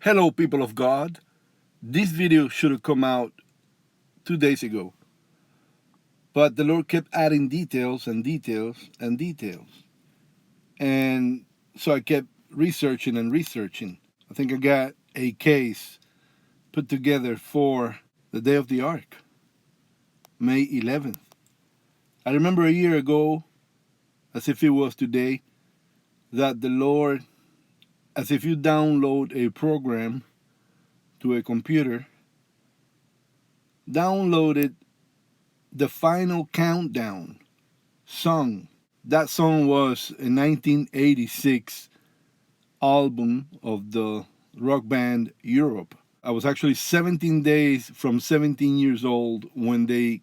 Hello, people of God. This video should have come out 2 days ago, but the Lord kept adding details and details and details. And so I kept researching and researching. I think I got a case put together for the day of the ark, May 11th. I remember a year ago, as if it was today, that the Lord, as if you download a program to a computer, downloaded the final countdown song. That song was a 1986 album of the rock band Europe. I was actually 17 days from 17 years old when they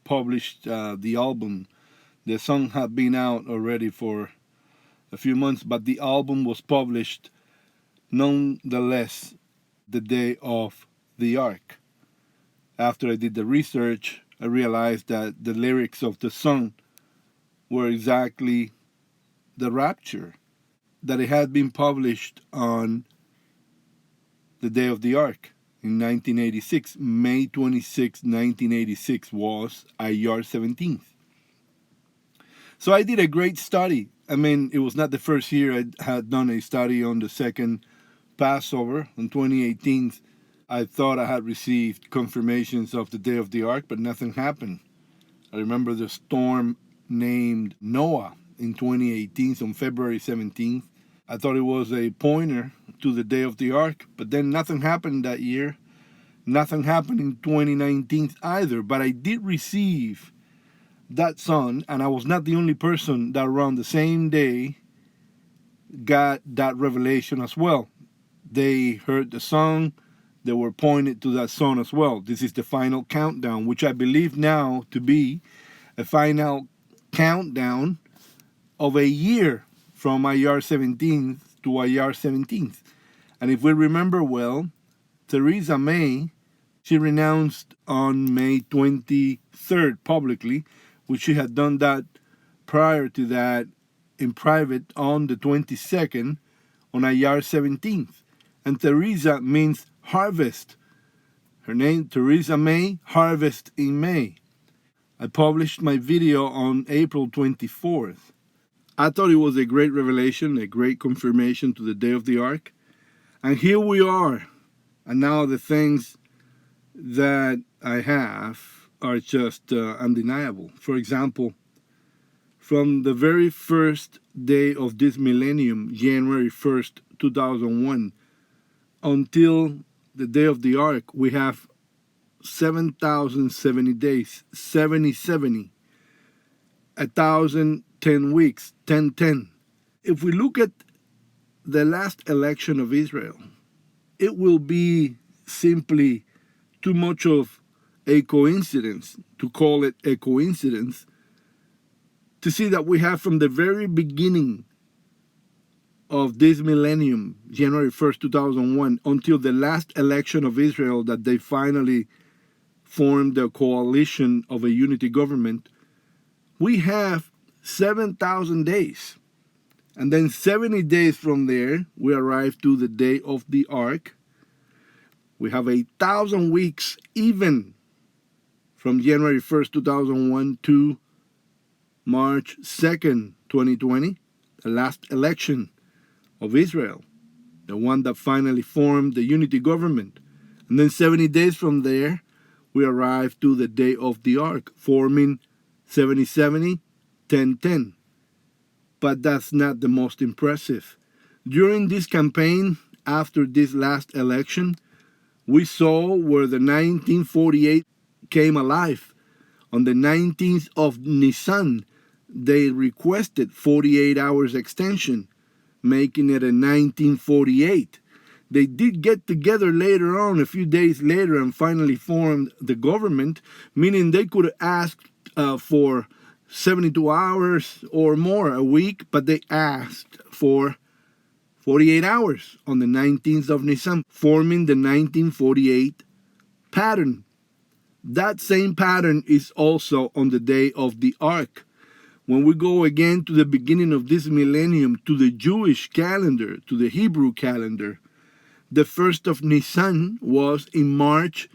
published the album. The song had been out already for a few months, but the album was published nonetheless the day of the ark. After I did the research, I realized that the lyrics of the song were exactly the rapture, that it had been published on the day of the ark in 1986. May 26, 1986 was Iyyar 17th. So I did a great study. I mean, it was not the first year I had done a study on the second Passover in 2018. I thought I had received confirmations of the day of the ark, but nothing happened. I remember the storm named Noah in 2018 on February 17th. I thought it was a pointer to the day of the ark, but then nothing happened that year. Nothing happened in 2019 either, but I did receive that song, and I was not the only person that around the same day got that revelation as well. They heard the song, they were pointed to that song as well. This is the final countdown, which I believe now to be a final countdown of a year from Iyyar 17th to Iyyar 17th. And if we remember well, Theresa May, she renounced on May 23rd publicly, which she had done that prior to that in private on the 22nd on Iyyar 17th. And Theresa means harvest. Her name, Theresa May, harvest in May. I published my video on April 24th. I thought it was a great revelation, a great confirmation to the day of the ark. And here we are. And now the things that I have are just undeniable. For example, from the very first day of this millennium, January 1st, 2001, until the day of the ark, we have 7,070 days, 70, 1,010 weeks, 10. If we look at the last election of Israel, it will be simply too much of a coincidence to call it a coincidence to see that we have from the very beginning of this millennium, January 1st, 2001, until the last election of Israel that they finally formed a coalition of a unity government, we have 7,000 days. And then 70 days from there, we arrive to the day of the ark. We have 1,000 weeks even from January 1st, 2001 to March 2nd, 2020, the last election of Israel, the one that finally formed the unity government. And then 70 days from there, we arrive to the day of the ark, forming 70, 10. But that's not the most impressive. During this campaign, after this last election, we saw where the 1948 came alive. On the 19th of Nisan, they requested 48 hours extension, making it a 1948. They did get together later on, a few days later, and finally formed the government, meaning they could ask for 72 hours or more a week, but they asked for 48 hours on the 19th of Nisan, forming the 1948 pattern. That same pattern is also on the day of the ark. When we go again to the beginning of this millennium, to the Jewish calendar, to the Hebrew calendar, The first of Nisan was in March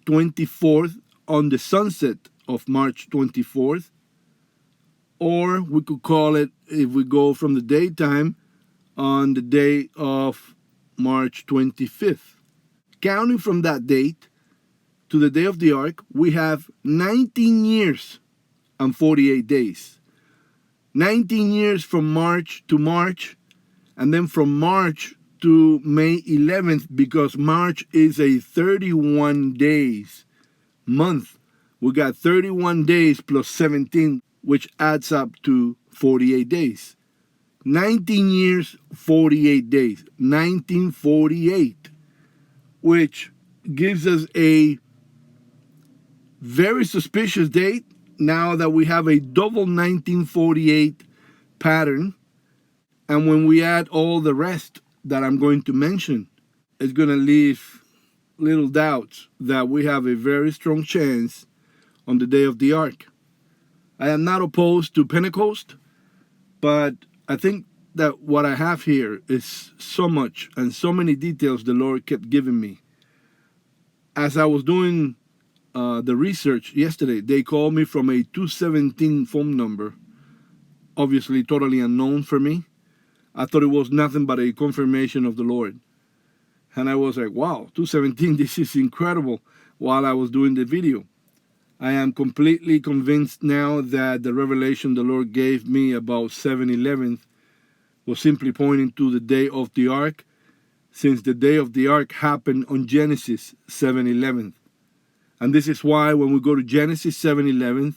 24th, on the sunset of March 24th. Or we could call it, if we go from the daytime, on the day of March 25th. Counting from that date to the day of the ark, we have 19 years and 48 days. 19 years from March to March, and then from March to May 11th, because March is a 31 days month. We got 31 days plus 17, which adds up to 48 days. 19 years, 48 days. 1948, which gives us a very suspicious date now that we have a double 1948 pattern. And when we add all the rest that I'm going to mention, it's going to leave little doubts that we have a very strong chance on the day of the ark. I am not opposed to Pentecost, but I think that what I have here is so much and so many details the Lord kept giving me. As I was doing the research yesterday, they called me from a 217 phone number, obviously totally unknown for me. I thought it was nothing but a confirmation of the Lord. And I was like, wow, 217, this is incredible, while I was doing the video. I am completely convinced now that the revelation the Lord gave me about 7/11 was simply pointing to the day of the ark, since the day of the ark happened on Genesis 7/11. And this is why when we go to Genesis 7/11,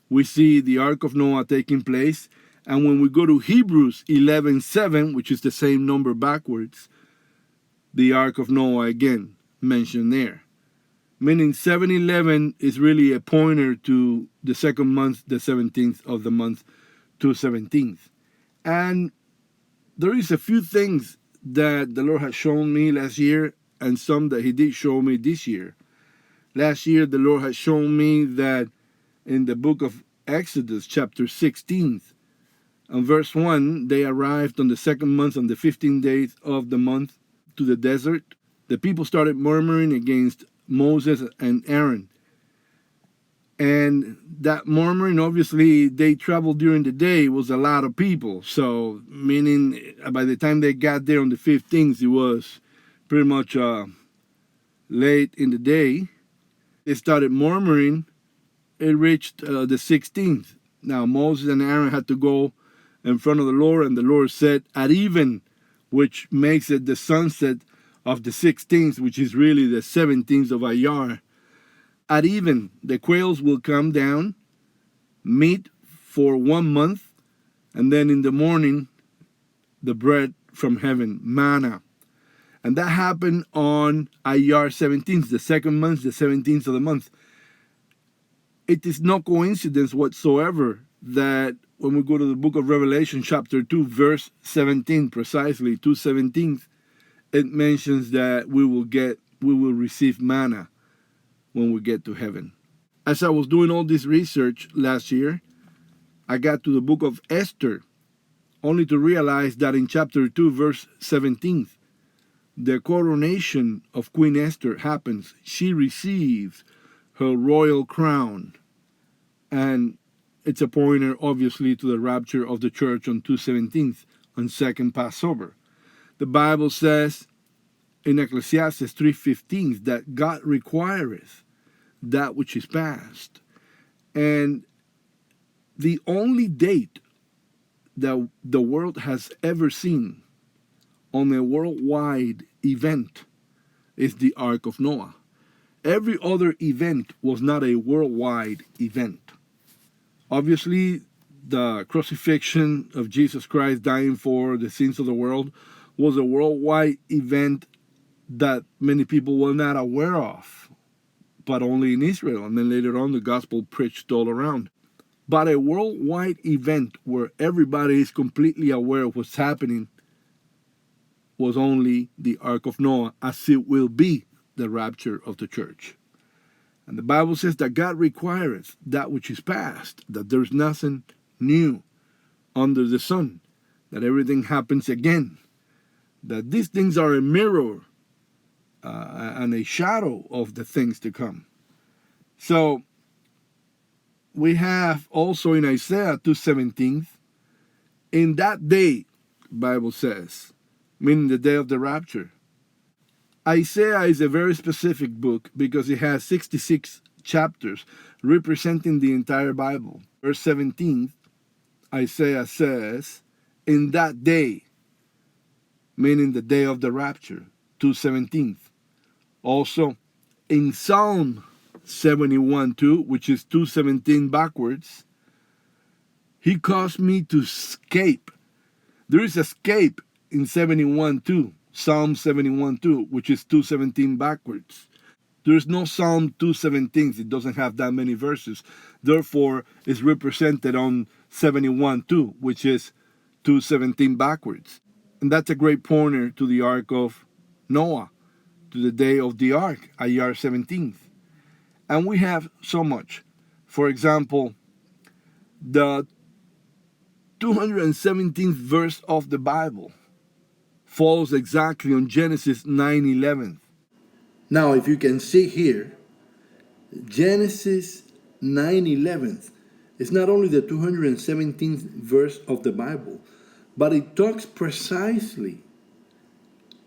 we see the ark of Noah taking place. And when we go to Hebrews 11:7, which is the same number backwards, the ark of Noah again mentioned there. Meaning 7/11 is really a pointer to the second month, the 17th of the month, to 17th. And there is a few things that the Lord has shown me last year, and some that he did show me this year. Last year, the Lord has shown me that in the book of Exodus, chapter 16, and verse 1, they arrived on the second month, on the 15th day of the month, to the desert. The people started murmuring against Moses and Aaron. And that murmuring, obviously, they traveled during the day, was a lot of people. So, meaning by the time they got there on the 15th, it was pretty much late in the day. They started murmuring. It reached the 16th. Now, Moses and Aaron had to go in front of the Lord, and the Lord said, at even, which makes it the sunset of the 16th, which is really the 17th of Iyyar. At even, the quails will come down, meat for 1 month, and then in the morning, the bread from heaven, manna. And that happened on Iyyar 17th, the second month, the 17th of the month. It is no coincidence whatsoever that when we go to the book of Revelation, chapter 2, verse 17, precisely 2:17, it mentions that we will receive manna when we get to heaven. As I was doing all this research last year, I got to the book of Esther, only to realize that in chapter 2, verse 17, the coronation of Queen Esther happens. She receives her royal crown. And it's a pointer, obviously, to the rapture of the church on 2/17, on second Passover. The Bible says in Ecclesiastes 3:15 that God requireth that which is past. And the only date that the world has ever seen on a worldwide event is the Ark of Noah. Every other event was not a worldwide event. Obviously, the crucifixion of Jesus Christ dying for the sins of the world was a worldwide event that many people were not aware of, but only in Israel. And then later on, the gospel preached all around. But a worldwide event where everybody is completely aware of what's happening was only the Ark of Noah, as it will be the rapture of the church. And the Bible says that God requireth that which is past, that there's nothing new under the sun, that everything happens again. that these things are a mirror and a shadow of the things to come. So we have also in Isaiah 2:17, in that day, Bible says, meaning the day of the rapture. Isaiah is a very specific book because it has 66 chapters representing the entire Bible. Verse 17, Isaiah says, in that day, meaning the day of the rapture, 2:17. Also, in Psalm 71:2, which is 2:17 backwards, he caused me to escape. There is escape in 71:2, Psalm 71:2, which is 2:17 backwards. There's no Psalm 2:17. It doesn't have that many verses. Therefore, it's represented on 71:2, which is 2:17 backwards. And that's a great pointer to the Ark of Noah, to the day of the Ark, Iyyar 17. And we have so much. For example, the 217th verse of the Bible falls exactly on Genesis 9:11. Now, if you can see here, Genesis 9:11 is not only the 217th verse of the Bible, but it talks precisely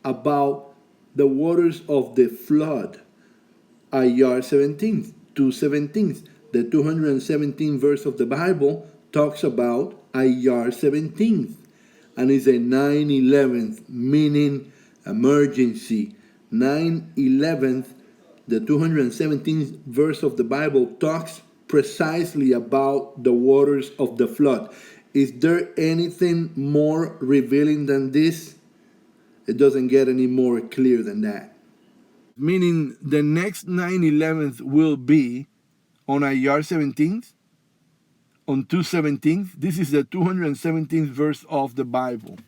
about the waters of the flood. Iyyar 17, 2:17. The 217th verse of the Bible talks about Iyyar 17, and is a 9:11, meaning emergency. 9:11, the 217th verse of the Bible talks precisely about the waters of the flood. Is there anything more revealing than this? It doesn't get any more clear than that. Meaning the next 9:11 will be on Iyyar 17th, on 2:17. This is the 217th verse of the Bible.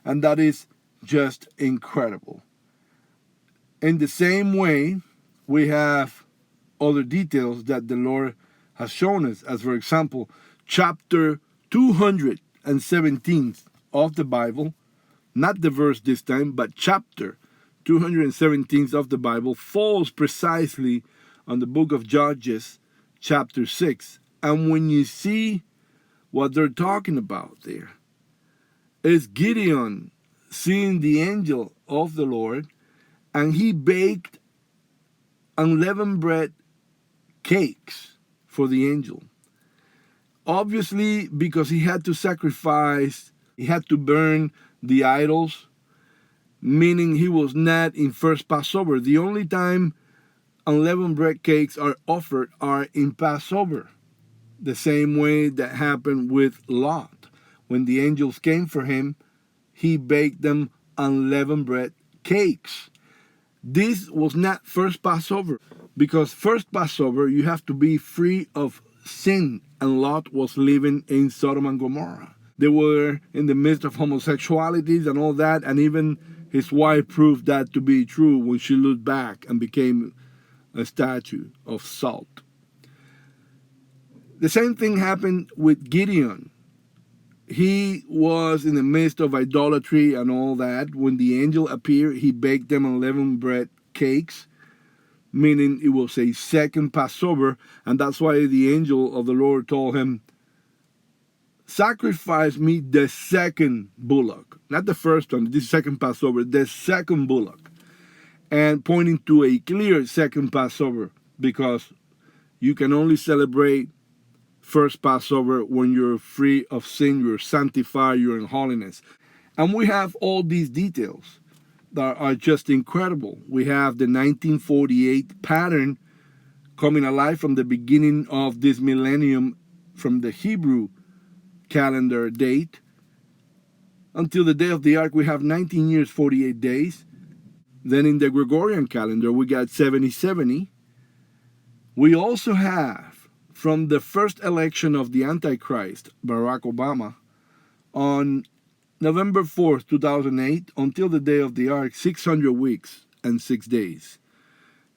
And that is just incredible. In the same way, we have other details that the Lord has shown us, as for example, chapter 217 of the Bible, not the verse this time, but chapter 217 of the Bible falls precisely on the book of Judges, chapter 6. And when you see what they're talking about there, is Gideon seeing the angel of the Lord, and he baked unleavened bread cakes for the angel. Obviously, because he had to sacrifice, he had to burn the idols, meaning he was not in first Passover. The only time unleavened bread cakes are offered are in Passover. The same way that happened with Lot. When the angels came for him, he baked them unleavened bread cakes. This was not first Passover, because first Passover you have to be free of sin, and Lot was living in Sodom and Gomorrah. They were in the midst of homosexualities and all that, and even his wife proved that to be true when she looked back and became a statue of salt. The same thing happened with Gideon. He was in the midst of idolatry and all that. When the angel appeared, he baked them unleavened bread cakes, meaning it was a second Passover, and that's why the angel of the Lord told him, sacrifice me the second bullock, not the first one, this second Passover, the second bullock, and pointing to a clear second Passover, because you can only celebrate first Passover when you're free of sin, you're sanctified, you're in holiness. And we have all these details that are just incredible. We have the 1948 pattern coming alive from the beginning of this millennium, from the Hebrew calendar date until the day of the ark. We have 19 years, 48 days. Then in the Gregorian calendar, we got 70-70. We also have, from the first election of the Antichrist, Barack Obama, on November 4th, 2008, until the day of the ark, 600 weeks and 6 days.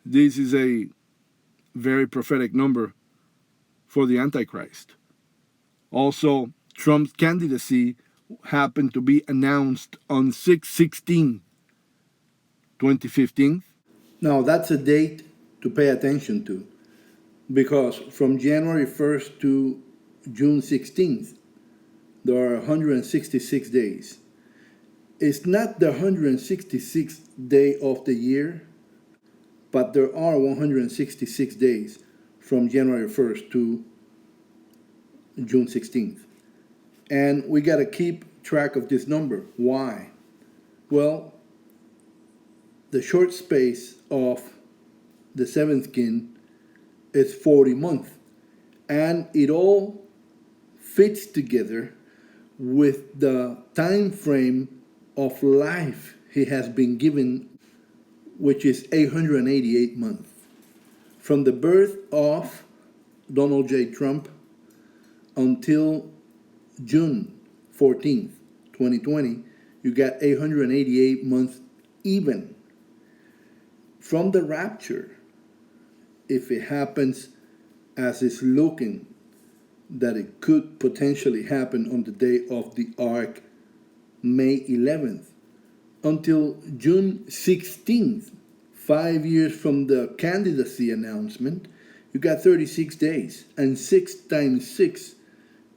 This is a very prophetic number for the Antichrist. Also, Trump's candidacy happened to be announced on 6/16/2015. Now, that's a date to pay attention to, because from January 1st to June 16th, there are 166 days. It's not the 166th day of the year, but there are 166 days from January 1st to June 16th. And we got to keep track of this number. Why? Well, the short space of the seventh kin is 40 months, and it all fits together with the time frame of life he has been given, which is 888 months. From the birth of Donald J. Trump until June 14th, 2020, you got 888 months even. From the rapture, if it happens as it's looking that it could potentially happen on the day of the ark, May 11th, until June 16th, 5 years from the candidacy announcement, you got 36 days, and 6 times 6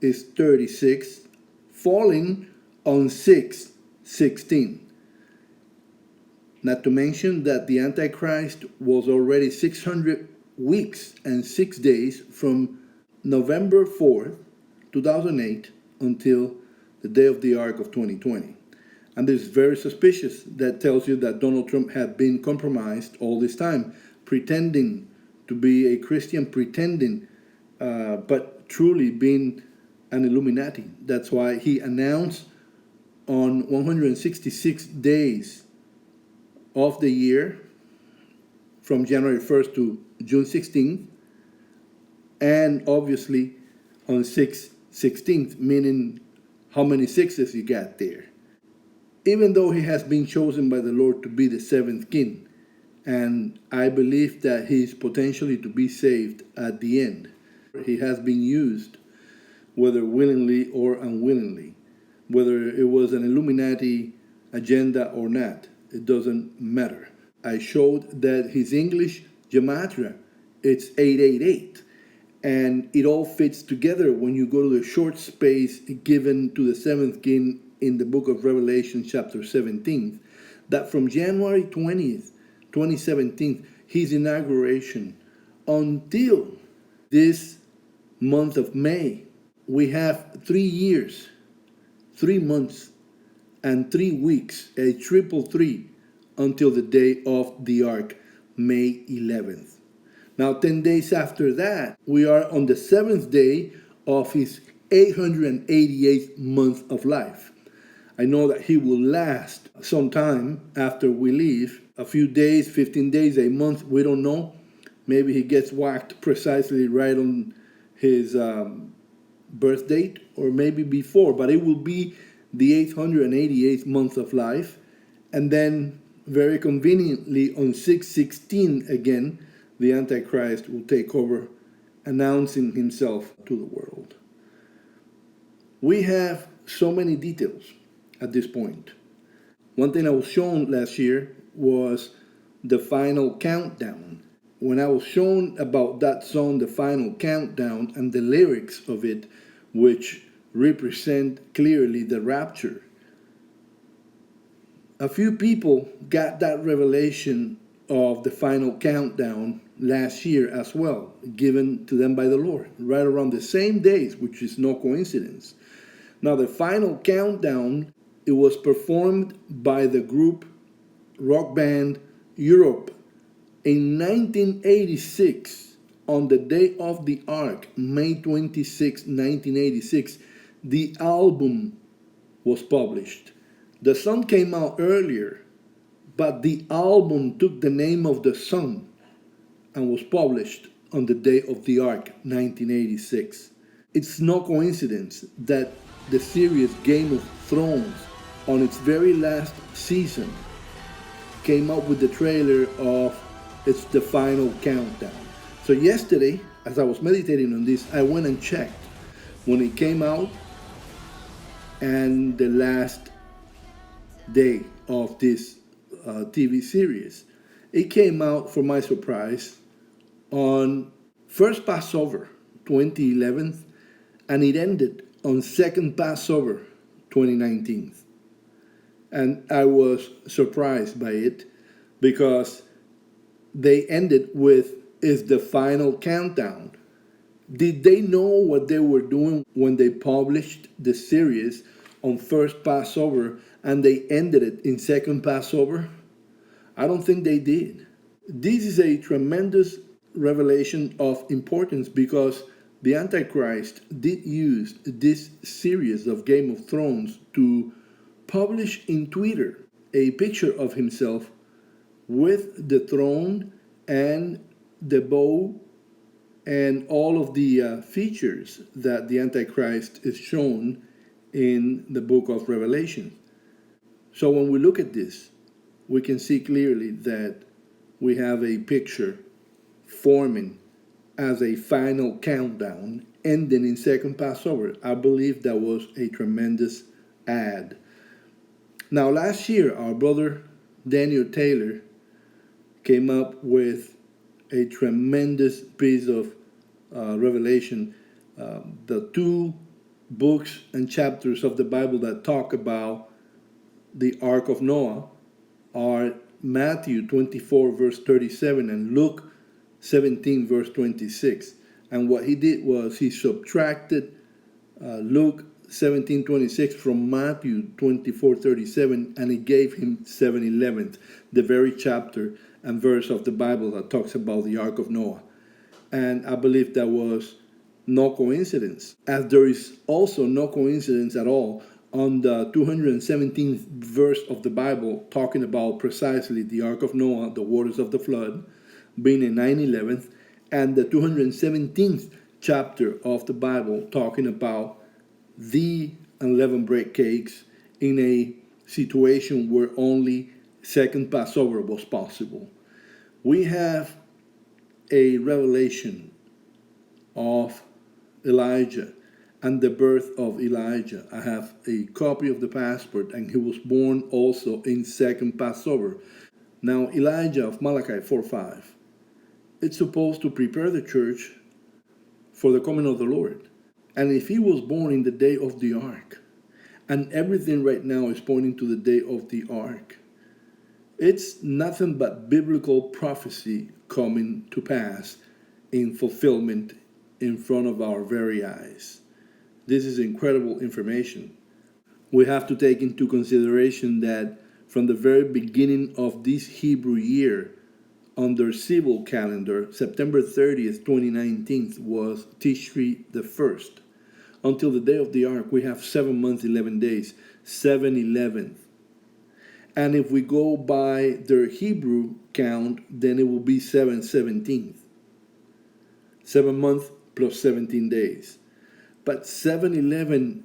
is 36, falling on 6/16. Not to mention that the Antichrist was already 600 weeks and 6 days from November 4th, 2008 until the day of the ark of 2020. And this is very suspicious. That tells you that Donald Trump had been compromised all this time, pretending to be a Christian, but truly being an Illuminati. That's why he announced on 166 days of the year, from January 1st to June 16th, and obviously on 6/16th, meaning how many sixes you got there. Even though he has been chosen by the Lord to be the seventh king, and I believe that he is potentially to be saved at the end. He has been used, whether willingly or unwillingly, whether it was an Illuminati agenda or not, it doesn't matter. I showed that his English gematria, it's 888, and it all fits together when you go to the short space given to the seventh king in the book of Revelation chapter 17, that from January 20th, 2017, his inauguration, until this month of May, we have 3 years, 3 months, and 3 weeks, a triple three, until the day of the ark, May 11th. Now, 10 days after that, we are on the 7th day of his 888th month of life. I know that he will last some time after we leave, a few days, 15 days, a month, we don't know. Maybe he gets whacked precisely right on his birth date, or maybe before, but it will be the 888th month of life. And then, very conveniently, on 6/16 again, the Antichrist will take over, announcing himself to the world. We have so many details at this point. One thing I was shown last year was the final countdown. When I was shown about that song, the final countdown, and the lyrics of it, which represent clearly the rapture, a few people got that revelation of the final countdown last year as well, given to them by the Lord, right around the same days, which is no coincidence. Now, the final countdown, it was performed by the group rock band Europe in 1986, on the day of the ark, May 26, 1986. The album was published. The song came out earlier, but the album took the name of the song and was published on the day of the ark, 1986. It's no coincidence that the series Game of Thrones, on its very last season, came up with the trailer of It's the Final Countdown. So yesterday, as I was meditating on this, I went and checked. When it came out, and the last day of this TV series. It came out, for my surprise, on first Passover 2011, and it ended on second Passover 2019. And I was surprised by it because they ended with "is the final countdown." Did they know what they were doing when they published the series on first Passover and they ended it in second Passover? I don't think they did. This is a tremendous revelation of importance because the Antichrist did use this series of Game of Thrones to publish in Twitter a picture of himself with the throne and the bow and all of the features that the Antichrist is shown in the book of Revelation. So when we look at this, we can see clearly that we have a picture forming as a final countdown ending in second Passover. I believe that was a tremendous ad. Now, last year, our brother Daniel Taylor came up with a tremendous piece of revelation. The two books and chapters of the Bible that talk about the Ark of Noah are Matthew 24, verse 37, and Luke 17, verse 26. And what he did was he subtracted Luke 17:26 from Matthew 24:37, and he gave him 7:11, the very chapter and verse of the Bible that talks about the Ark of Noah. And I believe that was no coincidence, as there is also no coincidence at all on the 217th verse of the Bible talking about precisely the Ark of Noah, the waters of the flood, being in 9/11, and the 217th chapter of the Bible talking about the unleavened bread cakes in a situation where only second Passover was possible. We have a revelation of Elijah and the birth of Elijah. I have a copy of the passport, and he was born also in second Passover. Now, Elijah of Malachi 4:5, it's supposed to prepare the church for the coming of the Lord. And if he was born in the day of the ark, and everything right now is pointing to the day of the ark, it's nothing but biblical prophecy coming to pass in fulfillment in front of our very eyes. This is incredible information. We have to take into consideration that from the very beginning of this Hebrew year, under civil calendar, September 30th, 2019 was Tishri the 1st. Until the day of the ark, we have 7 months, 11 days, 7/11. And if we go by their Hebrew count, then it will be 7/17. 7 months plus 17 days. But 7/11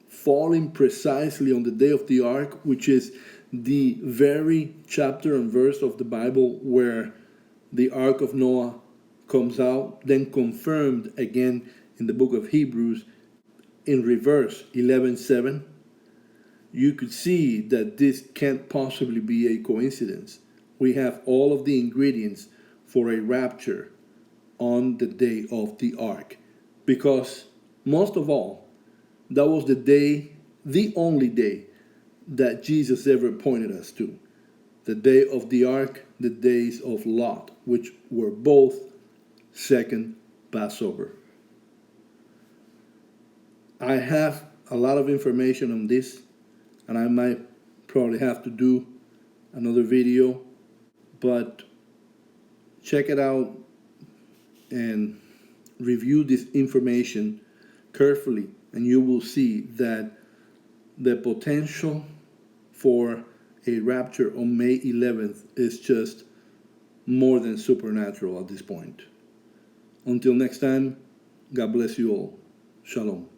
falling precisely on the day of the ark, which is the very chapter and verse of the Bible where the Ark of Noah comes out, then confirmed again in the book of Hebrews in reverse, 11:7, you could see that this can't possibly be a coincidence. We have all of the ingredients for a rapture on the day of the ark, because most of all, that was the day, the only day that Jesus ever pointed us to. The day of the ark, the days of Lot, which were both second Passover. I have a lot of information on this, and I might probably have to do another video, but check it out and review this information carefully, and you will see that the potential for a rapture on May 11th is just more than supernatural at this point. Until next time, God bless you all. Shalom.